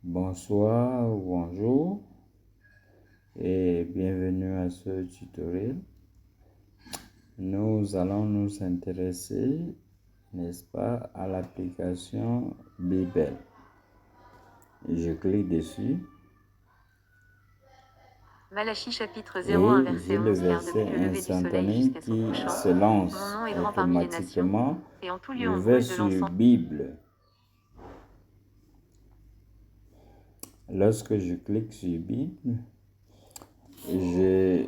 Bonsoir ou bonjour et bienvenue à ce tutoriel. Nous allons nous intéresser, n'est-ce pas, à l'application Bible. Je clique dessus. Malachie chapitre Et 01 verset j'ai le 11 car verset depuis le lever du soleil instantané jusqu'à son qui couchant, se lance mon nom est grand parmi les nations, automatiquement. et en tout lieu Je on vais brûle de sur l'encens. Bible. Lorsque je clique sur Bible, il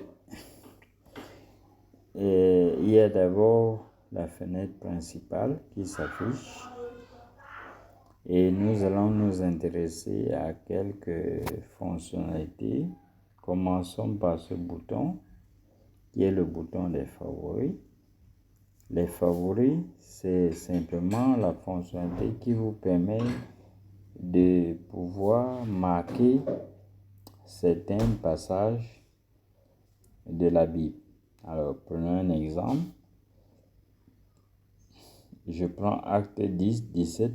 y a d'abord la fenêtre principale qui s'affiche et nous allons nous intéresser à quelques fonctionnalités. Commençons par ce bouton qui est le bouton des favoris. Les favoris, c'est simplement la fonctionnalité qui vous permet de pouvoir marquer certains passages de la Bible. Alors, prenons un exemple. Je prends Acte 10, 17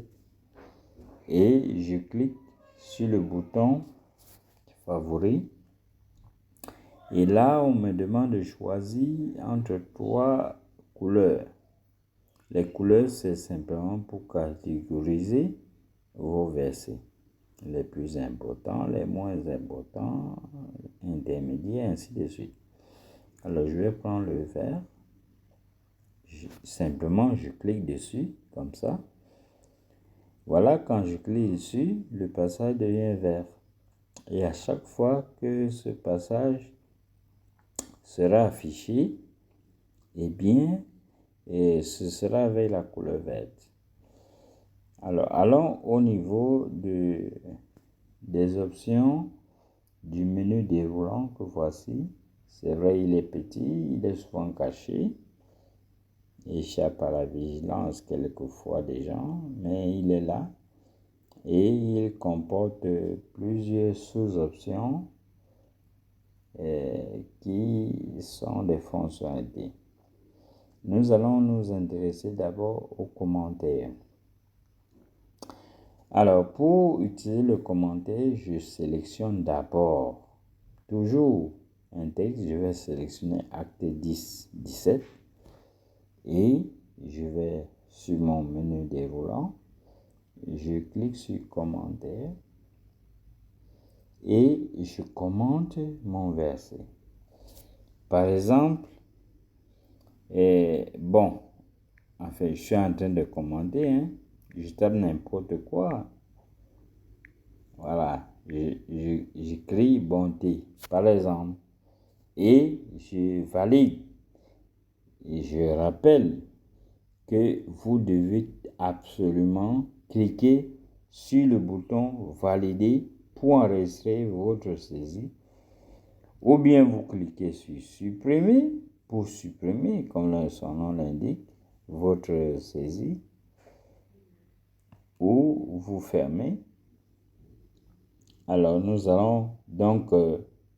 et je clique sur le bouton favori. Et là, on me demande de choisir entre 3 couleurs. Les couleurs, c'est simplement pour catégoriser vos versets. Les plus importants, les moins importants, intermédiaires, ainsi de suite. Alors, je vais prendre le vert. Simplement, je clique dessus, comme ça. Voilà, quand je clique dessus, le passage devient vert. Et à chaque fois que ce passage sera affiché, eh bien, ce sera avec la couleur verte. Alors, allons au niveau des options du menu déroulant que voici. C'est vrai, il est petit, il est souvent caché, échappe à la vigilance quelquefois des gens, mais il est là et il comporte plusieurs sous-options qui sont des fonctionnalités. Nous allons nous intéresser d'abord aux commentaires. Alors, pour utiliser le commentaire, je sélectionne d'abord toujours un texte. Je vais sélectionner Acte 10, 17 et je vais sur mon menu déroulant. Je clique sur commentaire et je commente mon verset. Par exemple, je suis en train de commenter, je tape n'importe quoi. Voilà, j'écris bonté, par exemple, et je valide. Et je rappelle que vous devez absolument cliquer sur le bouton valider pour enregistrer votre saisie. Ou bien vous cliquez sur supprimer pour supprimer, comme son nom l'indique, votre saisie. Ou vous fermez. Alors, nous allons donc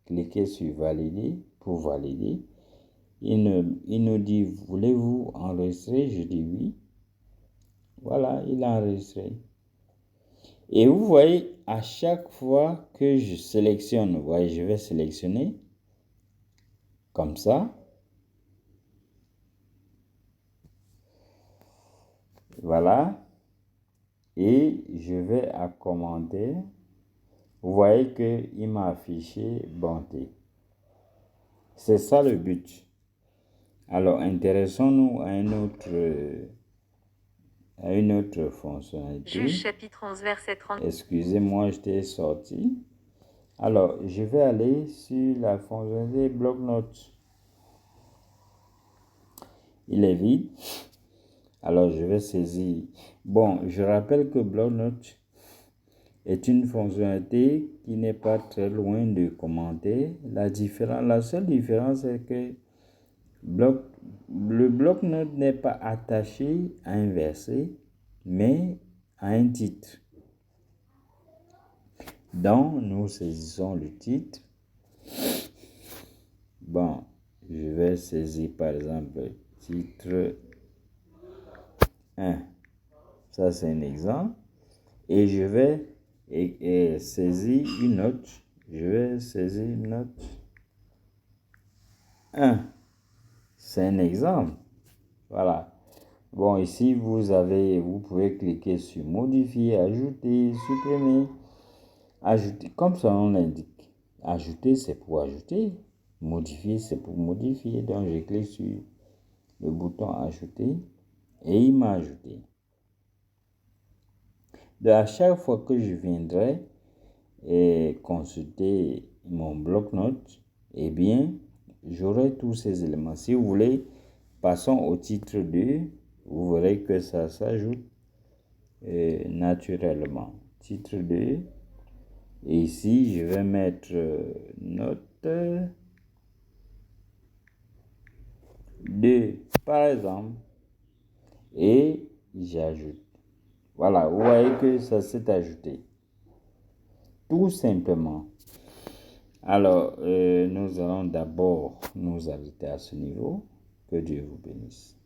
cliquer sur valider pour valider. Il nous dit, voulez-vous enregistrer? Je dis oui. Voilà, il a enregistré. Et vous voyez, à chaque fois que je sélectionne, vous voyez, je vais sélectionner comme ça. Voilà. Et je vais à commenter. Vous voyez qu'il m'a affiché bonté. C'est ça le but. Alors, intéressons-nous à une autre fonctionnalité. Juge chapitre 11 verset 30. Excusez-moi, j'étais sorti. Alors, je vais aller sur la fonctionnalité bloc-notes. Il est vide. Alors, je vais saisir. Bon, je rappelle que bloc-notes est une fonctionnalité qui n'est pas très loin de commenter. La seule différence, c'est que le bloc-notes n'est pas attaché à un verset, mais à un titre. Donc, nous saisissons le titre. Bon, je vais saisir par exemple titre 1. Ça, c'est un exemple. Et je vais et saisir une note. Je vais saisir une note 1. C'est un exemple. Voilà. Bon, ici, vous pouvez cliquer sur modifier, ajouter, supprimer, ajouter, comme son nom l'indique. Ajouter, c'est pour ajouter. Modifier, c'est pour modifier. Donc, je clique sur le bouton ajouter et il m'a ajouté. Donc, à chaque fois que je viendrai consulter mon bloc-notes, eh bien, j'aurai tous ces éléments. Si vous voulez, passons au titre 2. Vous verrez que ça s'ajoute naturellement. Titre 2. Et ici, je vais mettre note 2, par exemple. Et j'ajoute. Voilà, vous voyez que ça s'est ajouté. Tout simplement. Alors, nous allons d'abord nous arrêter à ce niveau. Que Dieu vous bénisse.